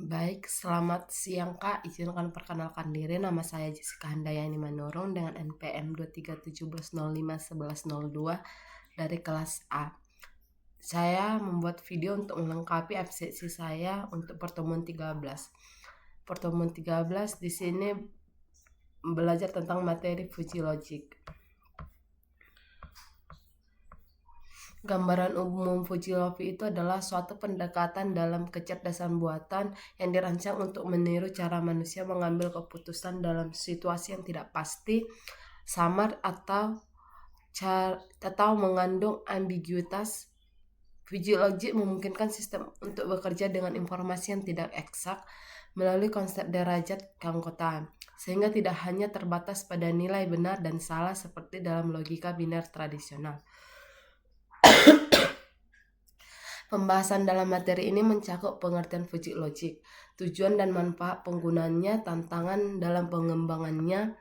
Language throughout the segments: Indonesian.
Baik, selamat siang Kak. Izinkan perkenalkan diri. Nama saya Jessica Handayani Manurung dengan NPM 2317051102 dari kelas A. Saya membuat video untuk melengkapi absensi saya untuk pertemuan 13. Pertemuan 13 di sini belajar tentang materi Fuji Logic. Gambaran umum Fujilogic itu adalah suatu pendekatan dalam kecerdasan buatan yang dirancang untuk meniru cara manusia mengambil keputusan dalam situasi yang tidak pasti, samar atau mengandung ambiguitas. Fujilogic memungkinkan sistem untuk bekerja dengan informasi yang tidak eksak melalui konsep derajat keanggotaan, sehingga tidak hanya terbatas pada nilai benar dan salah seperti dalam logika biner tradisional. Pembahasan dalam materi ini mencakup pengertian Fujilogic, tujuan dan manfaat penggunanya, tantangan dalam pengembangannya,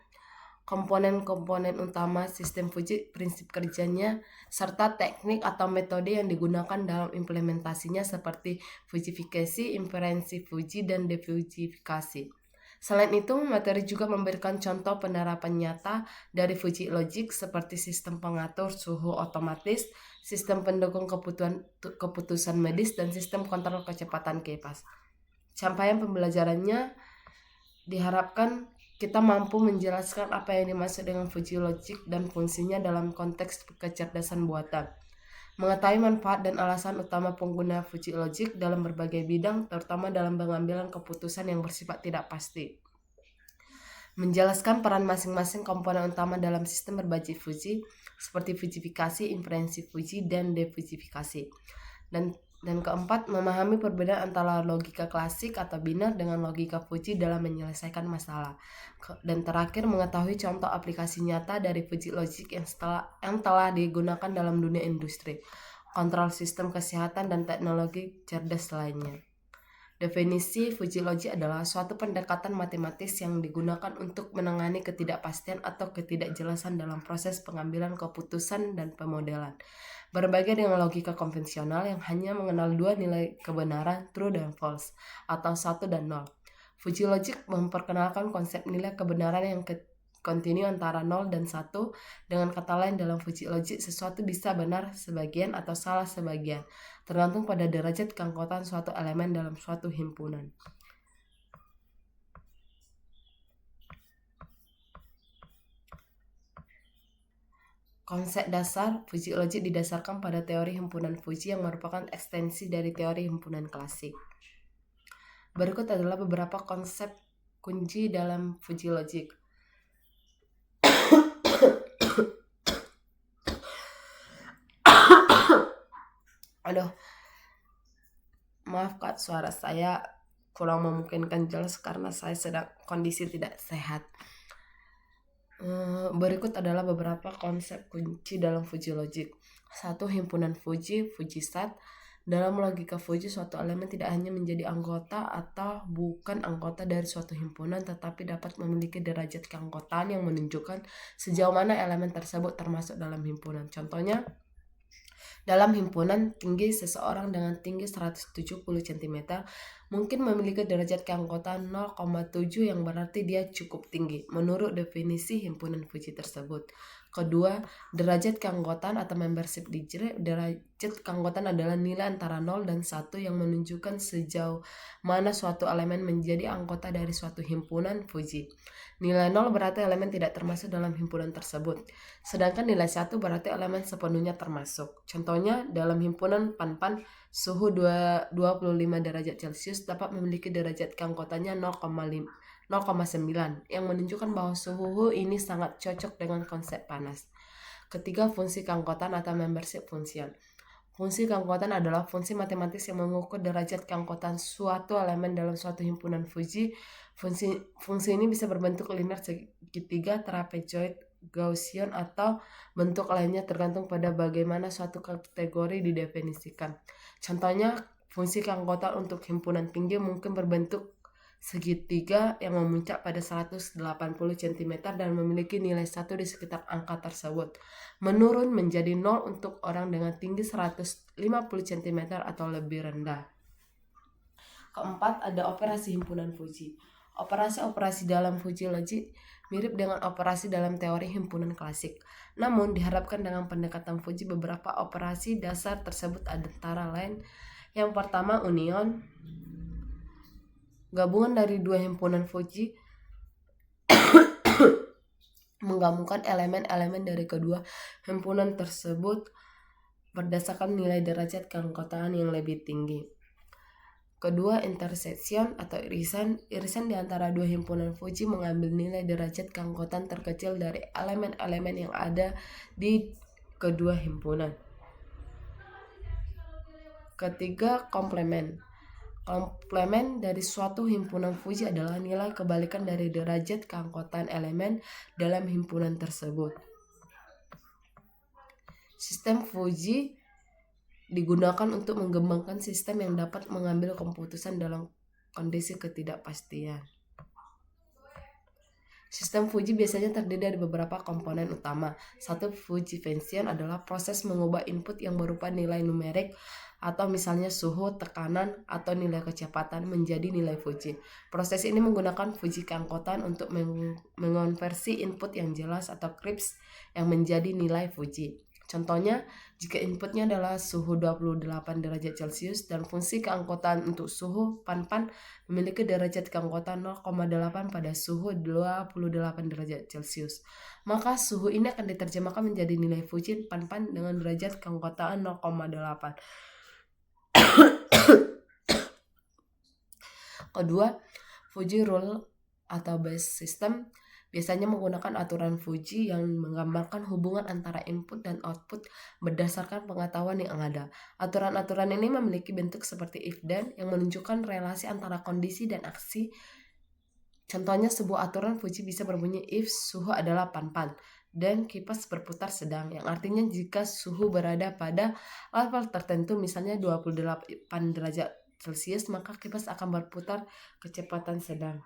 komponen-komponen utama sistem Fuji, prinsip kerjanya, serta teknik atau metode yang digunakan dalam implementasinya seperti fujifikasi, inferensi Fuji, dan defujifikasi. Selain itu, materi juga memberikan contoh penerapan nyata dari Fujilogic seperti sistem pengatur suhu otomatis, sistem pendukung keputusan medis, dan sistem kontrol kecepatan kipas. Capaian pembelajarannya diharapkan kita mampu menjelaskan apa yang dimaksud dengan Fujilogic dan fungsinya dalam konteks kecerdasan buatan, mengetahui manfaat dan alasan utama pengguna Fujilogic dalam berbagai bidang, terutama dalam pengambilan keputusan yang bersifat tidak pasti, menjelaskan peran masing-masing komponen utama dalam sistem berbasis Fuji seperti fujifikasi, inferensi Fuji, dan defujifikasi. Dan keempat, memahami perbedaan antara logika klasik atau biner dengan logika Fuji dalam menyelesaikan masalah. Dan terakhir, mengetahui contoh aplikasi nyata dari Fujilogic yang telah digunakan dalam dunia industri, kontrol sistem kesehatan, dan teknologi cerdas lainnya. Definisi Fujilogic adalah suatu pendekatan matematis yang digunakan untuk menangani ketidakpastian atau ketidakjelasan dalam proses pengambilan keputusan dan pemodelan. Berbeda dengan logika konvensional yang hanya mengenal dua nilai kebenaran, true dan false, atau 1 dan 0. Fujilogic memperkenalkan konsep nilai kebenaran yang kontinu antara 0 dan 1. Dengan kata lain, dalam Fujilogic sesuatu bisa benar sebagian atau salah sebagian, tergantung pada derajat keanggotaan suatu elemen dalam suatu himpunan. Konsep dasar Fujilogic didasarkan pada teori himpunan Fuji yang merupakan ekstensi dari teori himpunan klasik. Berikut adalah beberapa konsep kunci dalam Fujilogic. Maaf Kak, suara saya kurang memungkinkan jelas karena saya sedang kondisi tidak sehat. Berikut adalah beberapa konsep kunci dalam Fujilogic. 1. Himpunan Fuji, Fujisat. Dalam logika Fuji, suatu elemen tidak hanya menjadi anggota atau bukan anggota dari suatu himpunan, tetapi dapat memiliki derajat keanggotaan yang menunjukkan sejauh mana elemen tersebut termasuk dalam himpunan. Contohnya, dalam himpunan, tinggi seseorang dengan tinggi 170 cm mungkin memiliki derajat keanggotaan 0,7 yang berarti dia cukup tinggi, menurut definisi himpunan Fuji tersebut. Kedua, derajat keanggotaan atau membership degree. Derajat keanggotaan adalah nilai antara 0 dan 1 yang menunjukkan sejauh mana suatu elemen menjadi anggota dari suatu himpunan Fuji. Nilai 0 berarti elemen tidak termasuk dalam himpunan tersebut, sedangkan nilai 1 berarti elemen sepenuhnya termasuk. Contohnya, dalam himpunan Pan-Pan, suhu 25 derajat Celcius dapat memiliki derajat keanggotaannya 0,9 yang menunjukkan bahwa suhu ini sangat cocok dengan konsep panas. Ketiga, fungsi keanggotaan atau membership function. Fungsi keanggotaan adalah fungsi matematis yang mengukur derajat keanggotaan suatu elemen dalam suatu himpunan Fuji. Fungsi ini bisa berbentuk linear segitiga, trapezoid, Gaussian, atau bentuk lainnya tergantung pada bagaimana suatu kategori didefinisikan. Contohnya, fungsi keanggotaan untuk himpunan tinggi mungkin berbentuk segitiga yang memuncak pada 180 cm dan memiliki nilai 1 di sekitar angka tersebut, menurun menjadi 0 untuk orang dengan tinggi 150 cm atau lebih rendah. Keempat, ada operasi himpunan Fuji. Operasi-operasi dalam Fuji Logic mirip dengan operasi dalam teori himpunan klasik. Namun, diharapkan dengan pendekatan Fuji beberapa operasi dasar tersebut antara lain. Yang pertama, union, gabungan dari dua himpunan Fuji menggabungkan elemen-elemen dari kedua himpunan tersebut berdasarkan nilai derajat keanggotaan yang lebih tinggi. Kedua, intersection atau irisan. Irisan di antara dua himpunan Fuji mengambil nilai derajat keanggotaan terkecil dari elemen-elemen yang ada di kedua himpunan. Ketiga, komplemen. Komplemen dari suatu himpunan Fuji adalah nilai kebalikan dari derajat keanggotaan elemen dalam himpunan tersebut. Sistem Fuji digunakan untuk mengembangkan sistem yang dapat mengambil keputusan dalam kondisi ketidakpastian. Sistem Fuji biasanya terdiri dari beberapa komponen utama. Satu, Fuji function adalah proses mengubah input yang berupa nilai numerik atau misalnya suhu, tekanan, atau nilai kecepatan menjadi nilai Fuji. Proses ini menggunakan Fuji keanggotaan untuk mengonversi input yang jelas atau crisp yang menjadi nilai Fuji. Contohnya, jika inputnya adalah suhu 28 derajat Celcius dan fungsi keanggotaan untuk suhu pan-pan memiliki derajat keanggotaan 0,8 pada suhu 28 derajat Celcius, maka suhu ini akan diterjemahkan menjadi nilai Fuji pan-pan dengan derajat keanggotaan 0,8. Kedua, Fuji rule atau base system biasanya menggunakan aturan Fuji yang menggambarkan hubungan antara input dan output berdasarkan pengetahuan yang ada. Aturan-aturan ini memiliki bentuk seperti if-then yang menunjukkan relasi antara kondisi dan aksi. Contohnya, sebuah aturan Fuji bisa berbunyi if suhu adalah pan-pan dan kipas berputar sedang, yang artinya jika suhu berada pada level tertentu, misalnya 28 derajat Celcius, maka kipas akan berputar kecepatan sedang.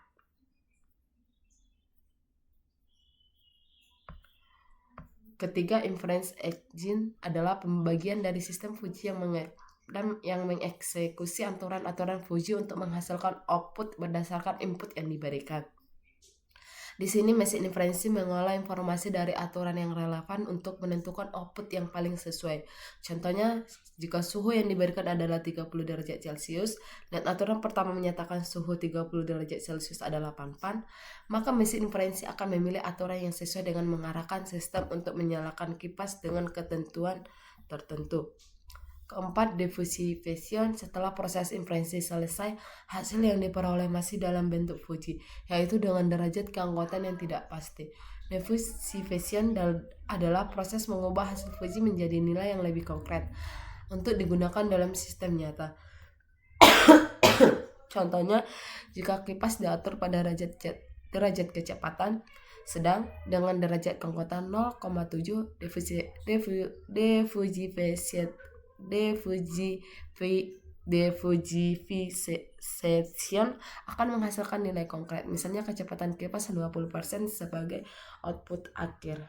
Ketiga, inference engine adalah pembagian dari sistem Fuji yang mengeksekusi aturan-aturan Fuji untuk menghasilkan output berdasarkan input yang diberikan. Di sini mesin inferensi mengolah informasi dari aturan yang relevan untuk menentukan output yang paling sesuai. Contohnya, jika suhu yang diberikan adalah 30 derajat Celcius dan aturan pertama menyatakan suhu 30 derajat Celcius adalah pan-pan, maka mesin inferensi akan memilih aturan yang sesuai dengan mengarahkan sistem untuk menyalakan kipas dengan ketentuan tertentu. Keempat, diffusion. Setelah proses inferensi selesai, hasil yang diperoleh masih dalam bentuk Fuji, yaitu dengan derajat keanggotaan yang tidak pasti. Diffusion adalah proses mengubah hasil Fuji menjadi nilai yang lebih konkret untuk digunakan dalam sistem nyata. Contohnya, jika kipas diatur pada derajat kecepatan sedang dengan derajat keanggotaan 0,7, diffusion akan menghasilkan nilai konkret, misalnya kecepatan kipas 20% sebagai output akhir.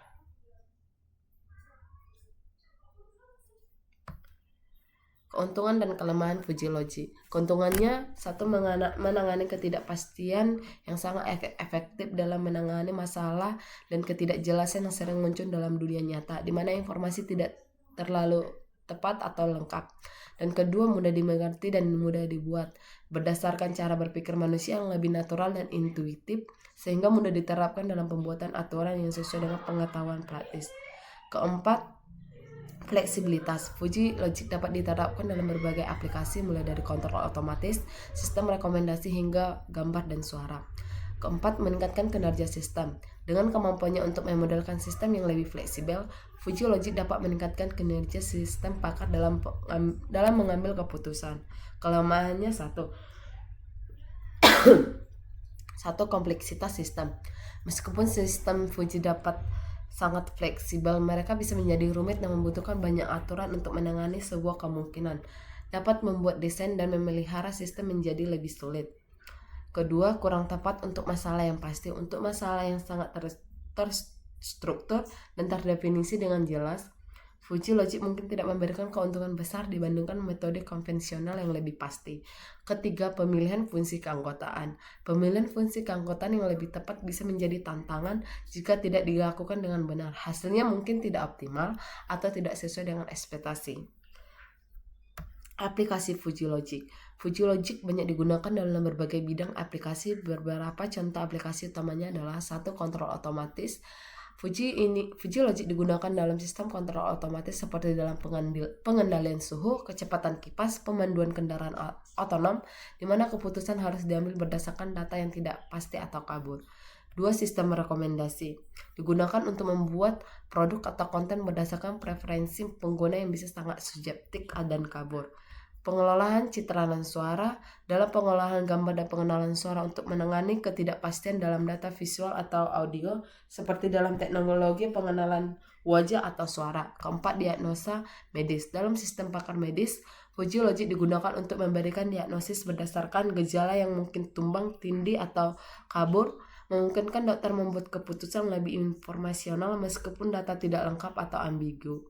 Keuntungan dan kelemahan Fuji Logic. Keuntungannya, satu, menangani ketidakpastian yang sangat efektif dalam menangani masalah dan ketidakjelasan yang sering muncul dalam dunia nyata, di mana informasi tidak terlalu tepat atau lengkap. Dan kedua, mudah dimengerti dan mudah dibuat berdasarkan cara berpikir manusia yang lebih natural dan intuitif, sehingga mudah diterapkan dalam pembuatan aturan yang sesuai dengan pengetahuan praktis. Keempat, fleksibilitas. Fuji Logic dapat diterapkan dalam berbagai aplikasi, mulai dari kontrol otomatis, sistem rekomendasi hingga gambar dan suara. Keempat, meningkatkan kinerja sistem. Dengan kemampuannya untuk memodelkan sistem yang lebih fleksibel, Fuji Logic dapat meningkatkan kinerja sistem pakar dalam mengambil keputusan. Kelemahannya satu, kompleksitas sistem. Meskipun sistem Fuji dapat sangat fleksibel, mereka bisa menjadi rumit dan membutuhkan banyak aturan untuk menangani sebuah kemungkinan, dapat membuat desain dan memelihara sistem menjadi lebih sulit. Kedua, kurang tepat untuk masalah yang pasti. Untuk masalah yang sangat terstruktur dan terdefinisi dengan jelas, Fuji Logic mungkin tidak memberikan keuntungan besar dibandingkan metode konvensional yang lebih pasti. Ketiga, pemilihan fungsi keanggotaan. Pemilihan fungsi keanggotaan yang lebih tepat bisa menjadi tantangan jika tidak dilakukan dengan benar. Hasilnya mungkin tidak optimal atau tidak sesuai dengan ekspektasi. Aplikasi Fuji Logic. Fuji Logic banyak digunakan dalam berbagai bidang aplikasi. Beberapa contoh aplikasi utamanya adalah 1. Kontrol otomatis. Fuji Logic digunakan dalam sistem kontrol otomatis seperti dalam pengendalian suhu, kecepatan kipas, pemanduan kendaraan otonom, di mana keputusan harus diambil berdasarkan data yang tidak pasti atau kabur. 2. Sistem rekomendasi. Digunakan untuk membuat produk atau konten berdasarkan preferensi pengguna yang bisa sangat subjektif dan kabur. Pengelolaan citra dan suara. Dalam pengolahan gambar dan pengenalan suara untuk menangani ketidakpastian dalam data visual atau audio, seperti dalam teknologi pengenalan wajah atau suara. 4. Diagnosa medis. Dalam sistem pakar medis, Fuji Logic digunakan untuk memberikan diagnosis berdasarkan gejala yang mungkin tumbang tindih atau kabur, memungkinkan dokter membuat keputusan lebih informasional meskipun data tidak lengkap atau ambigu.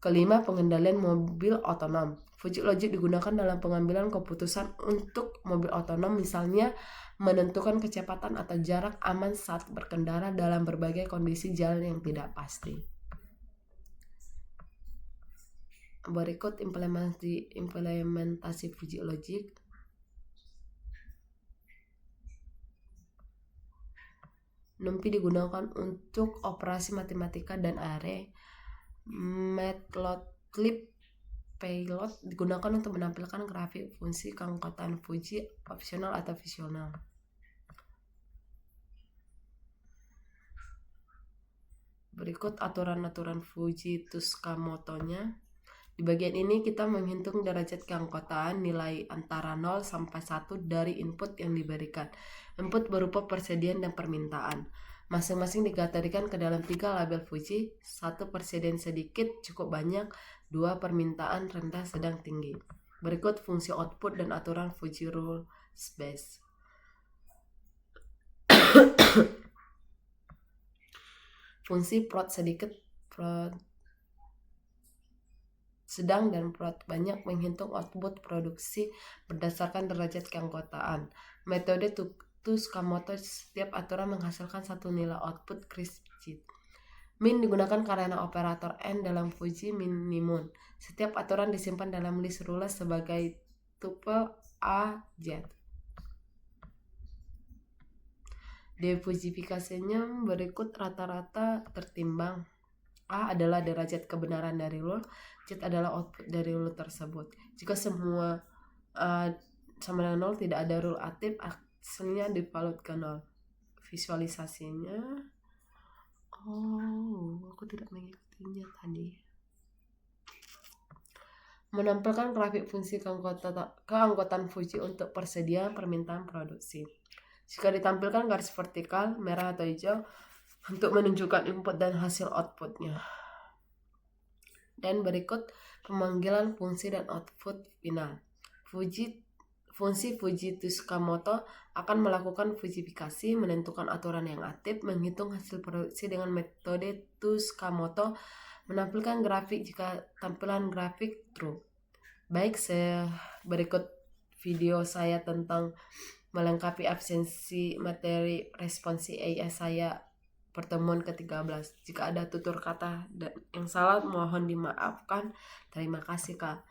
5. Pengendalian mobil otonom. Fuji Logic digunakan dalam pengambilan keputusan untuk mobil otonom, misalnya menentukan kecepatan atau jarak aman saat berkendara dalam berbagai kondisi jalan yang tidak pasti. Berikut implementasi Fuji Logic. NumPy digunakan untuk operasi matematika dan array. Matplotlib Payload digunakan untuk menampilkan grafik fungsi keanggotaan Fuji opsional atau visional. Berikut aturan-aturan Fuji Tsukamoto-nya. Di bagian ini kita menghitung derajat keanggotaan nilai antara 0 sampai 1 dari input yang diberikan. Input berupa persediaan dan permintaan. Masing-masing dikategorikan ke dalam 3 label Fuji. 1. Persediaan sedikit, cukup banyak. 2. Permintaan rendah, sedang, tinggi. Berikut fungsi output dan aturan Fuji Rule Space. Fungsi prod sedikit, prod sedang, dan prod banyak menghitung output produksi berdasarkan derajat keanggotaan. Metode Tsukamoto, setiap aturan menghasilkan satu nilai output crisp-jit. Min digunakan karena operator N dalam Fuji minimum. Setiap aturan disimpan dalam list rules sebagai tuple A, Z. Defusifikasinya berikut rata-rata tertimbang. A adalah derajat kebenaran dari rule, Z adalah output dari rule tersebut. Jika semua sama dengan 0, tidak ada rule aktif, hasilnya default ke 0. Visualisasinya, aku tidak mengikutinya tadi. Menampilkan grafik fungsi keanggotaan Fuji untuk persediaan permintaan produksi. Jika ditampilkan garis vertikal, merah atau hijau, untuk menunjukkan input dan hasil outputnya. Dan berikut pemanggilan fungsi dan output final. Fungsi Fuji Tsukamoto akan melakukan fujifikasi, menentukan aturan yang aktif, menghitung hasil produksi dengan metode Tsukamoto, menampilkan grafik jika tampilan grafik true. Baik, berikut video saya tentang melengkapi absensi materi responsi AI saya pertemuan ke-13. Jika ada tutur kata yang salah, mohon dimaafkan. Terima kasih, Kak.